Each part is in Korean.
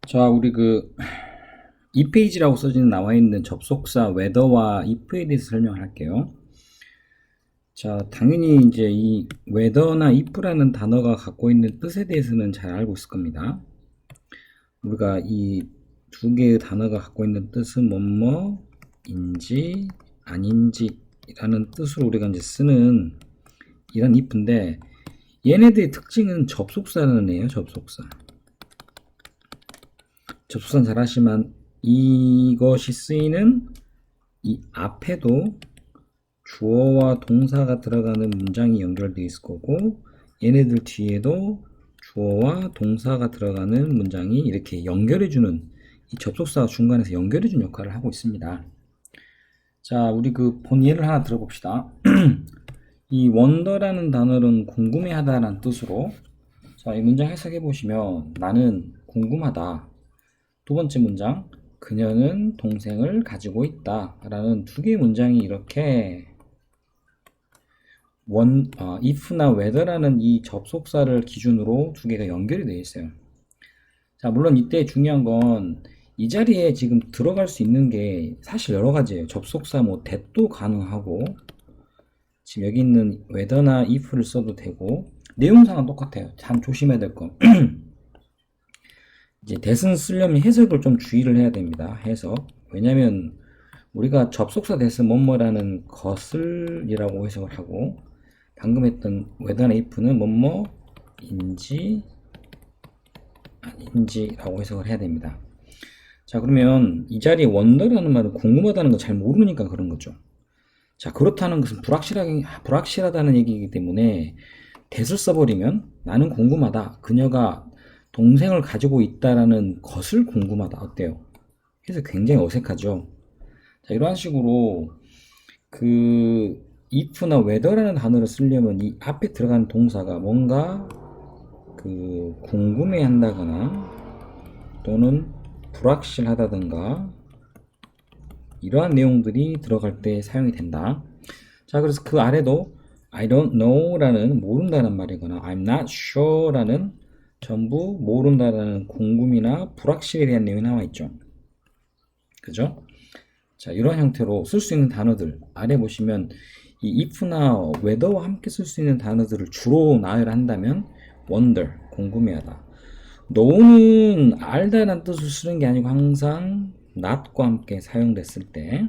자, 우리 이 페이지라고 나와 있는 접속사 whether와 if에 대해서 설명할게요. 자, 당연히 이제 이 whether나 if라는 단어가 갖고 있는 뜻에 대해서는 잘 알고 있을 겁니다. 우리가 이 두 개의 단어가 갖고 있는 뜻은 뭐뭐인지 아닌지라는 뜻으로 우리가 이제 쓰는 이런 if인데, 얘네들의 특징은 접속사라는 애예요. 접속사는 잘 아시지만 이것이 쓰이는 이 앞에도 주어와 동사가 들어가는 문장이 연결되어 있을 거고, 얘네들 뒤에도 주어와 동사가 들어가는 문장이 이렇게 연결해주는, 이 접속사가 중간에서 연결해주는 역할을 하고 있습니다. 자, 우리 본 예를 하나 들어봅시다. 이 wonder라는 단어는 궁금해하다라는 뜻으로, 자, 이 문장 해석해 보시면 나는 궁금하다. 두 번째 문장, 그녀는 동생을 가지고 있다 라는 두 개의 문장이 이렇게 if나 whether라는 이 접속사를 기준으로 두 개가 연결이 되어 있어요. 자, 물론 이때 중요한 건 이 자리에 지금 들어갈 수 있는 게 사실 여러 가지예요. 접속사 that도 가능하고, 지금 여기 있는 whether나 if를 써도 되고, 내용상은 똑같아요. 참 조심해야 될 거. 이제 that은 쓰려면 해석을 좀 주의를 해야 됩니다. 해석. 왜냐면 우리가 접속사 that은 뭐뭐라는 것을이라고 해석을 하고, 방금 했던 whether나 if는 뭐뭐인지 아닌지라고 해석을 해야 됩니다. 자, 그러면 이 자리에 wonder라는 말은 궁금하다는 거 잘 모르니까 그런 거죠. 자, 그렇다는 것은 불확실하다는 얘기이기 때문에 that을 써버리면 나는 궁금하다. 그녀가 동생을 가지고 있다라는 것을 궁금하다. 어때요? 그래서 굉장히 어색하죠. 자, 이러한 식으로 if나 whether라는 단어를 쓰려면 이 앞에 들어가는 동사가 뭔가 궁금해 한다거나 또는 불확실하다든가 이러한 내용들이 들어갈 때 사용이 된다. 자, 그래서 그 아래도 I don't know라는 모른다는 말이거나 I'm not sure라는 전부 모른다라는 궁금이나 불확실에 대한 내용이 나와 있죠. 그죠? 자, 이런 형태로 쓸 수 있는 단어들 아래 보시면 이 if나 whether와 함께 쓸 수 있는 단어들을 주로 나열한다면 wonder, 궁금해하다. know는 알다라는 뜻을 쓰는 게 아니고 항상 not과 함께 사용됐을 때,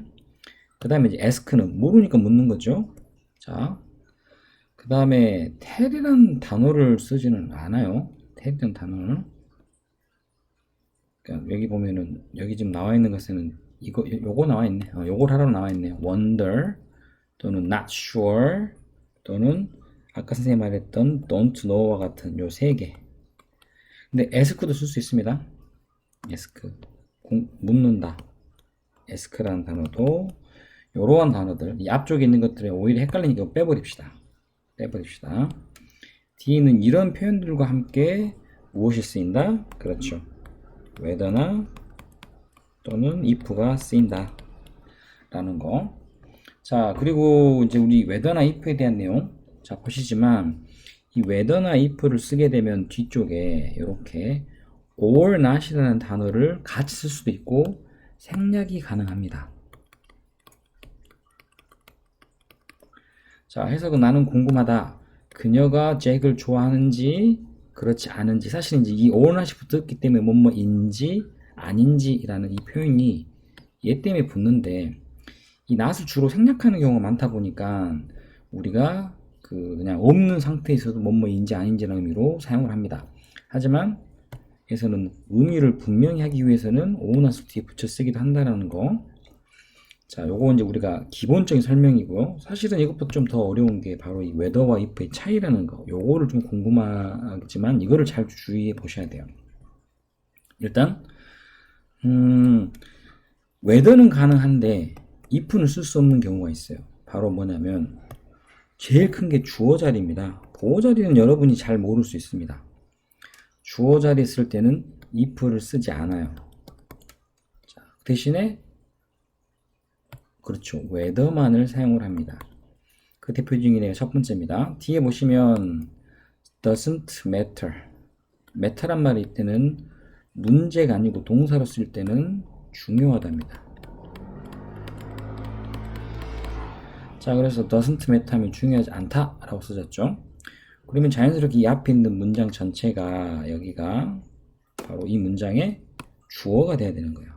그 다음에 이제 ask는 모르니까 묻는 거죠. 자, 그 다음에 tell이라는 단어를 쓰지는 않아요. tell이라는 단어는. 그러니까 여기 보면은 여기 지금 나와 있는 것에는 요거 나와 있네. 요걸 하라고 나와 있네요. wonder 또는 not sure 또는 아까 선생님이 말했던 don't know와 같은 요 세 개. 근데 ask도 쓸 수 있습니다. ask, 묻는다. ask라는 단어도 이러한 단어들, 이 앞쪽에 있는 것들에 오히려 헷갈리니까 빼버립시다. 뒤에는 이런 표현들과 함께 무엇이 쓰인다? 그렇죠. whether나 또는 if가 쓰인다 라는 거. 자, 그리고 이제 우리 whether나 if에 대한 내용, 자, 보시지만 이 whether나 if를 쓰게 되면 뒤쪽에 이렇게 or not이라는 단어를 같이 쓸 수도 있고 생략이 가능합니다. 자, 해석은 나는 궁금하다. 그녀가 잭을 좋아하는지 그렇지 않은지. 사실 이제 이 or not이 붙었기 때문에 뭐뭐인지 아닌지라는 이 표현이 얘 때문에 붙는데, 이 not을 주로 생략하는 경우가 많다 보니까 우리가 그냥 없는 상태에서도 뭐뭐인지 아닌지라는 의미로 사용을 합니다. 하지만 에서는 의미를 분명히 하기 위해서는 or not을 뒤에 붙여 쓰기도 한다는 거. 자, 요거 이제 우리가 기본적인 설명이고요. 사실은 이것보다 좀 더 어려운 게 바로 이 whether와 if의 차이라는 거. 요거를 좀 궁금하지만 이거를 잘 주의해 보셔야 돼요. 일단 whether는 가능한데 if는 쓸 수 없는 경우가 있어요. 바로 뭐냐면 제일 큰 게 주어 자리입니다. 보어 자리는 여러분이 잘 모를 수 있습니다. 주어 자리 쓸 때는 if를 쓰지 않아요. 자, 대신에 그렇죠, whether만을 사용을 합니다. 그 대표적인 첫 번째입니다. 뒤에 보시면 doesn't matter, matter란 말이 이때는 문제가 아니고 동사로 쓸 때는 중요하답니다. 자, 그래서 doesn't matter 하면 중요하지 않다 라고 써졌죠. 그러면 자연스럽게 이 앞에 있는 문장 전체가 여기가 바로 이 문장의 주어가 돼야 되는 거예요.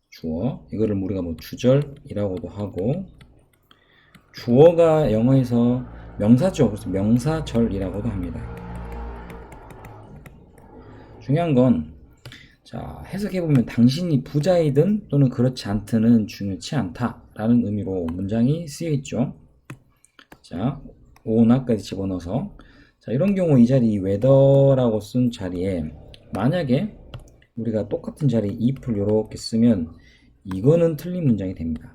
주어. 이거를 우리가 뭐 주절이라고도 하고, 주어가 영어에서 명사죠. 그래서 명사절이라고도 합니다. 중요한 건, 자, 해석해보면 당신이 부자이든 또는 그렇지 않든은 중요치 않다라는 의미로 문장이 쓰여있죠. 자, 오나까지 집어넣어서. 자, 이런 경우 이 자리 whether라고 쓴 자리에 만약에 우리가 똑같은 자리에 if를 이렇게 쓰면 이거는 틀린 문장이 됩니다.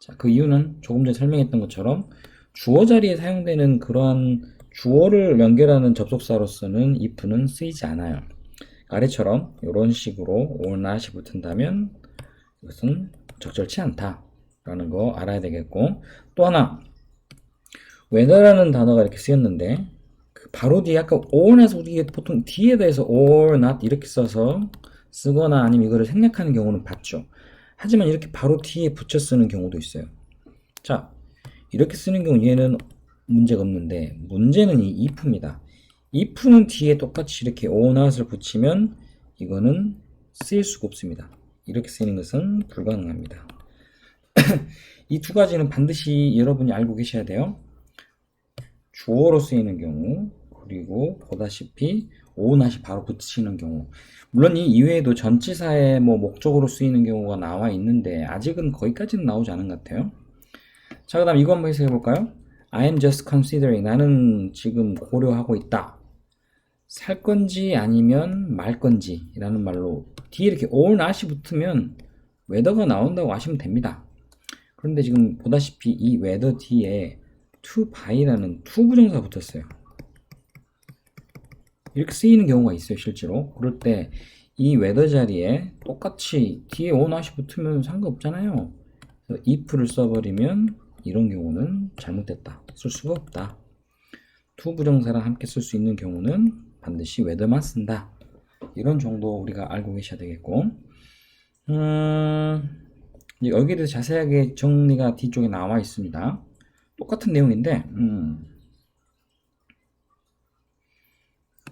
자, 그 이유는 조금 전에 설명했던 것처럼 주어 자리에 사용되는 그러한 주어를 연결하는 접속사로서는 if는 쓰이지 않아요. 아래처럼 이런 식으로 or not이 붙은다면 이것은 적절치 않다라는 거 알아야 되겠고, 또 하나 whether라는 단어가 이렇게 쓰였는데 바로 뒤에 아까 or나서 우리 보통 뒤에 대해서 or not 이렇게 써서 쓰거나 아니면 이거를 생략하는 경우는 봤죠. 하지만 이렇게 바로 뒤에 붙여 쓰는 경우도 있어요. 자, 이렇게 쓰는 경우 얘는 문제가 없는데 문제는 이 if입니다. if는 뒤에 똑같이 이렇게 or not을 붙이면 이거는 쓰일 수가 없습니다. 이렇게 쓰이는 것은 불가능합니다. 이 두 가지는 반드시 여러분이 알고 계셔야 돼요. 주어로 쓰이는 경우, 그리고 보다시피 or not이 바로 붙이는 경우. 물론 이 이외에도 전치사의 뭐 목적으로 쓰이는 경우가 나와 있는데 아직은 거기까지는 나오지 않은 것 같아요. 자, 그 다음 이거 한번 해석해 볼까요? I am just considering. 나는 지금 고려하고 있다. 살 건지 아니면 말 건지 라는 말로 뒤에 이렇게 or not이 붙으면 whether가 나온다고 아시면 됩니다. 그런데 지금 보다시피 이 whether 뒤에 to by라는 to 부정사가 붙었어요. 이렇게 쓰이는 경우가 있어요, 실제로. 그럴 때 이 whether 자리에 똑같이 뒤에 or not이 붙으면 상관없잖아요. 그래서 if를 써버리면 이런 경우는 잘못됐다. 쓸 수가 없다. to 부정사랑 함께 쓸 수 있는 경우는 반드시 whether만 쓴다. 이런 정도 우리가 알고 계셔야 되겠고, 여기에 대해서 자세하게 정리가 뒤쪽에 나와 있습니다. 똑같은 내용인데,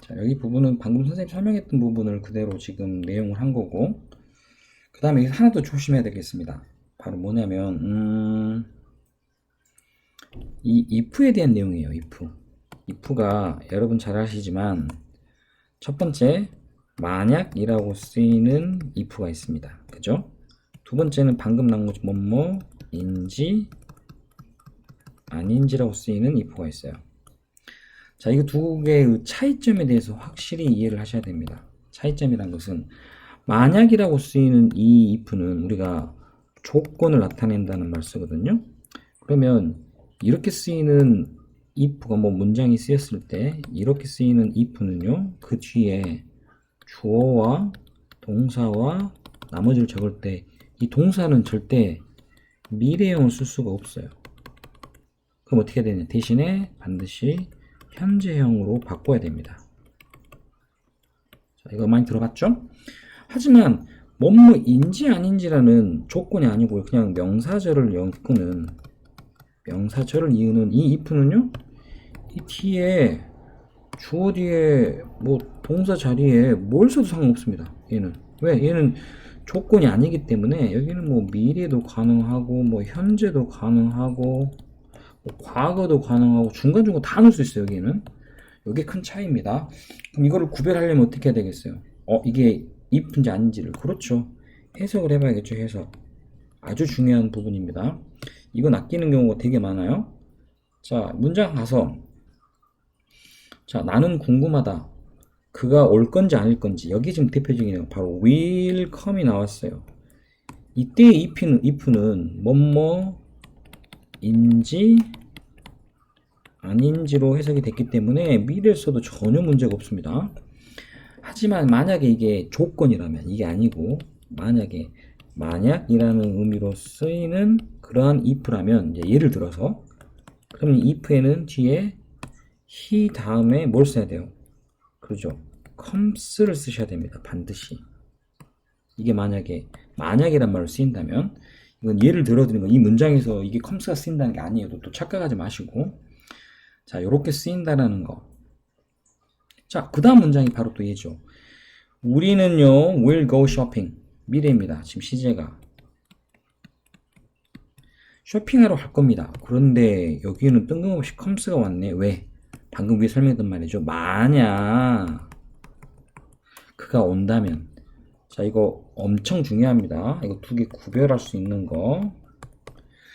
자, 여기 부분은 방금 선생님이 설명했던 부분을 그대로 지금 내용을 한 거고, 그 다음에 하나 더 조심해야 되겠습니다. 바로 뭐냐면, 이 if에 대한 내용이에요. if가 여러분 잘 아시지만 첫 번째 만약이라고 쓰이는 if가 있습니다. 그죠? 두 번째는 방금 나온 거죠. 뭐뭐인지 아닌지라고 쓰이는 if가 있어요. 자, 이거 두 개의 차이점에 대해서 확실히 이해를 하셔야 됩니다. 차이점이란 것은 만약이라고 쓰이는 이 if는 우리가 조건을 나타낸다는 말 쓰거든요. 그러면 이렇게 쓰이는 if가 뭐 문장이 쓰였을 때 이렇게 쓰이는 if는요, 그 뒤에 주어와 동사와 나머지를 적을 때 이 동사는 절대 미래형을 쓸 수가 없어요. 그럼 어떻게 되냐? 대신에 반드시 현재형으로 바꿔야 됩니다. 자, 이거 많이 들어봤죠? 하지만 뭐뭐인지 아닌지라는 조건이 아니고 그냥 명사절을 이으는 이 if는요, 이 뒤에 주어 뒤에 뭐 동사 자리에 뭘 써도 상관없습니다. 얘는 왜? 얘는 조건이 아니기 때문에 여기는 뭐 미래도 가능하고 뭐 현재도 가능하고 뭐 과거도 가능하고 중간중간 다 넣을 수 있어요. 여기는 이게 큰 차이입니다. 그럼 이거를 구별하려면 어떻게 해야 되겠어요? 이게 if인지 아닌지를, 그렇죠, 해석을 해봐야겠죠. 해석 아주 중요한 부분입니다. 이건 아끼는 경우가 되게 많아요. 자, 문장 가서, 자, 나는 궁금하다. 그가 올 건지 아닐 건지. 여기 지금 대표적인 바로 will come이 나왔어요. 이때의 if는 뭐뭐인지 아닌지로 해석이 됐기 때문에 미래를 써도 전혀 문제가 없습니다. 하지만 만약에 이게 조건이라면, 이게 아니고 만약이라는 의미로 쓰이는 그러한 if라면, 이제 예를 들어서, 그럼 if에는 뒤에 he 다음에 뭘 써야 돼요? 그렇죠, comes를 쓰셔야 됩니다. 반드시. 이게 만약이란 말로 쓰인다면, 이건 예를 들어드린 건 이 문장에서 이게 comes가 쓰인다는 게 아니에요. 또 착각하지 마시고. 자, 요렇게 쓰인다라는 거. 자, 그 다음 문장이 바로 또 얘죠. 우리는요, will go shopping. 미래입니다. 지금 시제가. 쇼핑하러 갈 겁니다. 그런데 여기는 뜬금없이 comes가 왔네. 왜? 방금 위에 설명했던 말이죠. 만약 그가 온다면. 자, 이거 엄청 중요합니다. 이거 두 개 구별할 수 있는 거.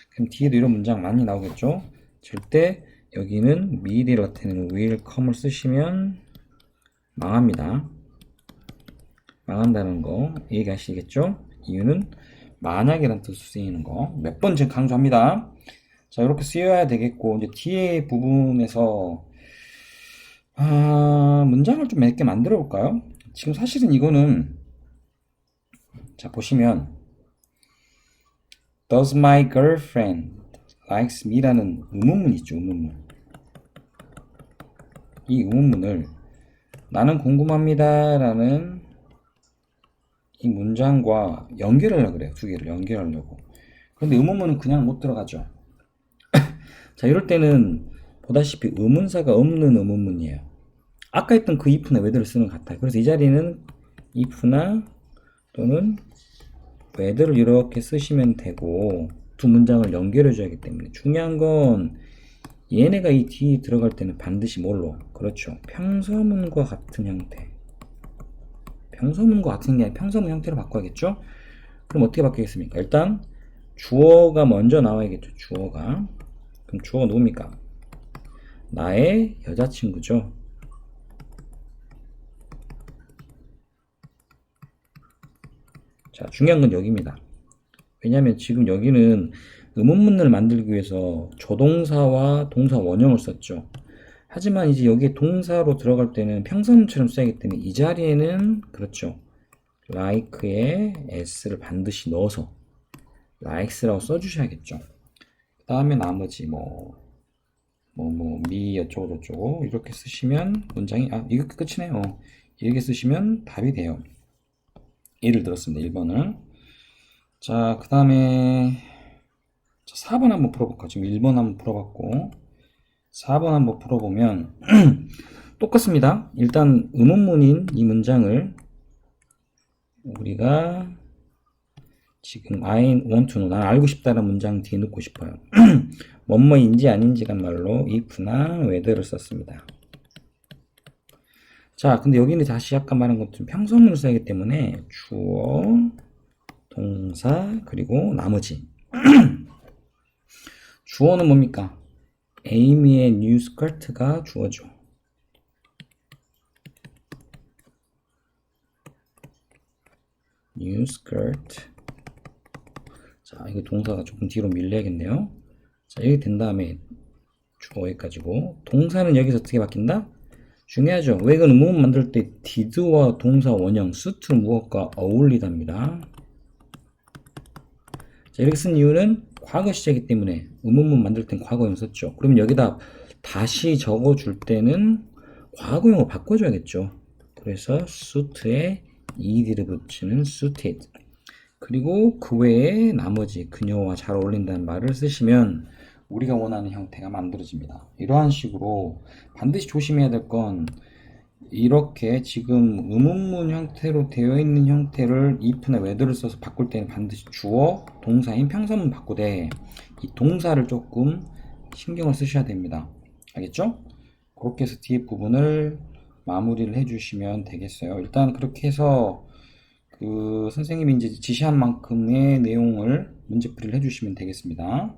그럼 뒤에도 이런 문장 많이 나오겠죠? 절대 여기는 미래를 나타내는 will come을 쓰시면 망합니다. 망한다는 거 얘기하시겠죠? 이유는 만약이라는 뜻으로 쓰이는 거. 몇 번 지금 강조합니다. 자, 이렇게 쓰여야 되겠고, 이제 뒤에 부분에서, 문장을 좀 몇 개 만들어 볼까요? 지금 사실은 이거는, 자, 보시면, Does my girlfriend likes me라는 의문문이 있죠, 의문문. 이 의문문을, 나는 궁금합니다 라는 이 문장과 연결하려고 그래요. 두 개를 연결하려고. 그런데 의문문은 그냥 못 들어가죠. 자, 이럴 때는 보다시피 의문사가 없는 의문문이에요. 아까 했던 그 if나 whether를 쓰는 것 같아요. 그래서 이 자리는 if나 또는 whether를 이렇게 쓰시면 되고, 두 문장을 연결해 줘야 하기 때문에 중요한 건 얘네가 이 뒤에 들어갈 때는 반드시 뭘로? 그렇죠. 평서문과 같은 형태. 평서문과 같은 게 아니라 평서문 형태로 바꿔야겠죠? 그럼 어떻게 바뀌겠습니까? 일단 주어가 먼저 나와야겠죠. 주어가. 그럼 주어가 누굽니까? 나의 여자친구죠. 자, 중요한 건 여기입니다. 왜냐하면 지금 여기는 의문문을 만들기 위해서 조동사와 동사 원형을 썼죠. 하지만 이제 여기에 동사로 들어갈 때는 평서문처럼 써야하기 때문에 이 자리에는 그렇죠. like에 s를 반드시 넣어서 likes라고 써주셔야겠죠. 그 다음에 나머지 me 어쩌고 저쩌고 이렇게 쓰시면 문장이 이거 끝이네요. 이렇게 쓰시면 답이 돼요. 예를 들었습니다. 1번을. 자, 그 다음에 4번 한번 풀어볼까? 지금 1번 한번 풀어봤고 4번 한번 풀어보면 똑같습니다. 일단 의문문인 이 문장을 우리가 지금 I want to know, 난 알고 싶다는 문장 뒤에 넣고 싶어요. 뭐뭐인지 아닌지란 말로 if나 whether를 썼습니다. 자, 근데 여기는 다시 아까 말한 것처럼 평서문을 써야하기 때문에 주어, 동사, 그리고 나머지. 주어는 뭡니까? 에이미의 뉴 스커트가 주어죠. 뉴 스커트. 자, 이거 동사가 조금 뒤로 밀려야겠네요. 자, 이렇게 된 다음에 주어 여기까지고, 동사는 여기서 어떻게 바뀐다? 중요하죠. 왜 이건 의문문 만들 때 did와 동사 원형, suit는 무엇과 어울리답니다. 자, 이렇게 쓴 이유는 과거 시제이기 때문에 의문문 만들 땐 과거형 썼죠. 그러면 여기다 다시 적어줄 때는 과거형으로 바꿔줘야겠죠. 그래서 suit에 ed를 붙이는 suited. 그리고 그 외에 나머지 그녀와 잘 어울린다는 말을 쓰시면 우리가 원하는 형태가 만들어집니다. 이러한 식으로 반드시 조심해야 될 건 이렇게 지금 의문문 형태로 되어 있는 형태를 if나 whether를 써서 바꿀 때는 반드시 주어, 동사인 평서문 바꾸되 이 동사를 조금 신경을 쓰셔야 됩니다. 알겠죠? 그렇게 해서 뒤에 부분을 마무리를 해주시면 되겠어요. 일단 그렇게 해서 그 선생님이 이제 지시한 만큼의 내용을 문제풀이를 해주시면 되겠습니다.